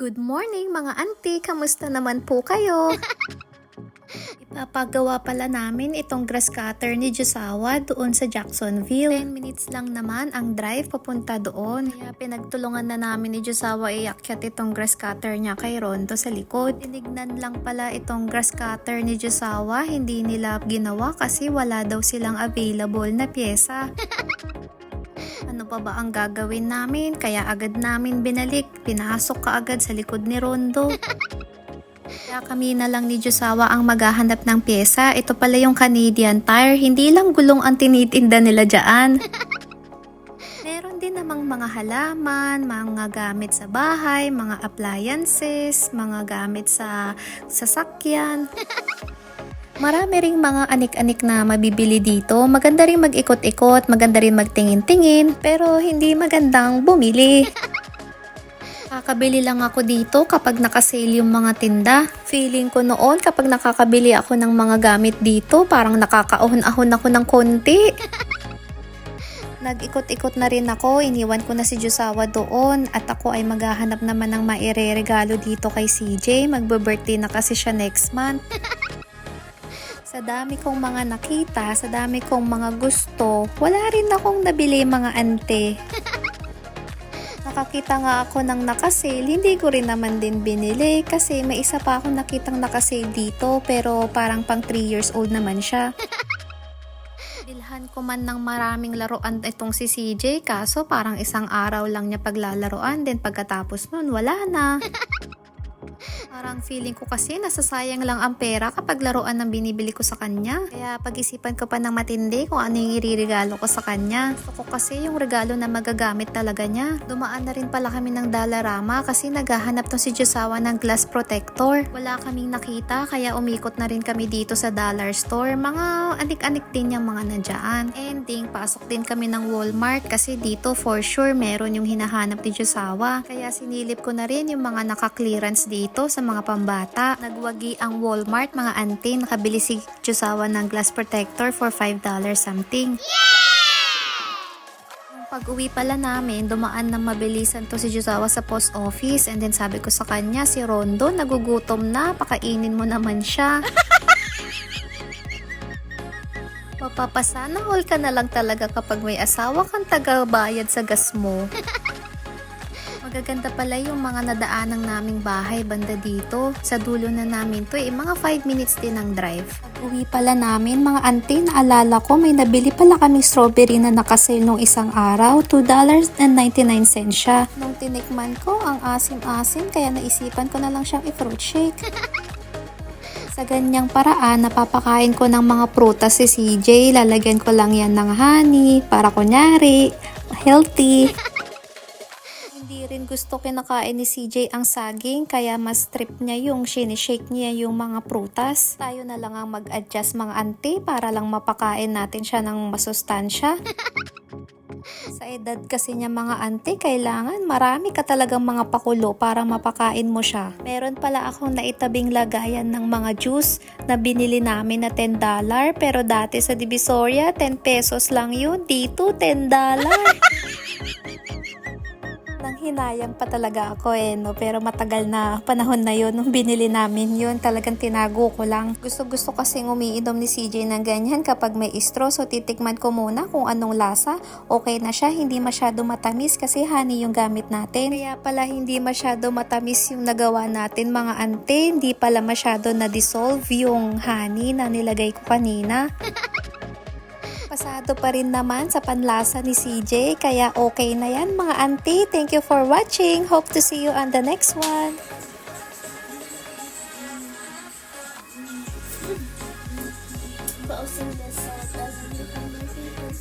Good morning mga auntie! Kamusta naman po kayo? Ipapagawa pala namin itong grass cutter ni Josawa doon sa Jacksonville. 10 minutes lang naman ang drive papunta doon. Kaya pinagtulungan na namin ni Josawa iakyat itong grass cutter niya kay Rondo sa likod. Tinignan lang pala itong grass cutter ni Josawa, hindi nila ginawa kasi wala daw silang available na pyesa. Ano pa ba ang gagawin namin? Kaya agad namin binalik. Pinasok kaagad sa likod ni Rondo. Kaya kami na lang ni Josawa ang maghahanap ng pyesa. Ito pala yung Canadian Tire. Hindi lang gulong ang tinitinda nila dyan. Meron din namang mga halaman, mga gamit sa bahay, mga appliances, mga gamit sa sasakyan. Marami ring mga anik-anik na mabibili dito. Maganda rin mag-ikot-ikot, maganda rin magtingin-tingin, pero hindi magandang bumili. Kakabili lang ako dito kapag nakasale yung mga tinda. Feeling ko noon kapag nakakabili ako ng mga gamit dito, parang nakakaahon-ahon ako ng konti. Nag-ikot-ikot na rin ako, iniwan ko na si Josawa doon at ako ay maghahanap naman ng maireregalo dito kay CJ. Magbe-birthday na kasi siya next month. Sa dami kong mga nakita, sa dami kong mga gusto, wala rin akong nabili mga ante. Nakakita nga ako ng nakasale, hindi ko rin naman din binili kasi may isa pa akong nakitang nakasale dito pero parang pang 3 years old naman siya. Bilhan ko man ng maraming laruan itong si CJ kaso parang isang araw lang niya paglalaruan din pagkatapos nun wala na. Parang feeling ko kasi nasasayang lang ang pera kapag laruan ng binibili ko sa kanya. Kaya pag-isipan ko pa ng matindi kung ano yung iririgalo ko sa kanya. Gusto ko kasi yung regalo na magagamit talaga niya. Dumaan na rin pala kami ng Dollarama kasi naghahanap to si Josawa ng glass protector. Wala kaming nakita kaya umikot na rin kami dito sa dollar store. Mga anik-anik din yung mga nandyaan. Ending, pasok din kami ng Walmart kasi dito for sure meron yung hinahanap ni Josawa. Kaya sinilip ko na rin yung mga naka-clearance dito sa mga pambata. Nagwagi ang Walmart mga auntie, nakabili si Josawa ng glass protector for $5 something. Nung pag-uwi pala namin, dumaan na mabilisan to si Josawa sa post office and then sabi ko sa kanya, si Rondo nagugutom na, pakainin mo naman siya. Mapapasana all ka na lang talaga kapag may asawa kang taga-bayad sa gas mo. Magaganda pala yung mga nadaanang naming bahay banda dito. Sa dulo na namin to mga 5 minutes din ang drive. Pag-uwi pala namin mga auntie, naalala ko may nabili pala kaming strawberry na nakasale nung isang araw. $2.99 siya. Nung tinikman ko, ang asim-asim kaya naisipan ko na lang siyang i-fruit shake. Sa ganyang paraan, napapakain ko ng mga prutas si CJ. Lalagyan ko lang yan ng honey para kunyari, healthy. Hindi rin gusto kinakain ni CJ ang saging kaya mas trip niya yung sinishake niya yung mga prutas. Tayo na lang ang mag-adjust mga auntie para lang mapakain natin siya ng masustansya. Sa edad kasi niya mga auntie, kailangan marami ka talagang mga pakulo para mapakain mo siya. Meron pala akong naitabing lagayan ng mga juice na binili namin na $10 pero dati sa Divisoria 10 pesos lang yun. Dito $10. Hinayang pa talaga ako no? Pero matagal na panahon na yun nung binili namin yun, talagang tinago ko lang. Gusto kasing umiinom ni CJ ng ganyan kapag may straw, so titikman ko muna kung anong lasa. Okay na siya, hindi masyado matamis kasi honey yung gamit natin. Kaya pala hindi masyado matamis yung nagawa natin mga ante, hindi pala masyado na-dissolve yung honey na nilagay ko kanina. Pasado pa rin naman sa panlasa ni CJ, kaya okay na yan mga auntie. Thank you for watching. Hope to see you on the next one. Boasting this so it doesn't become my favorite.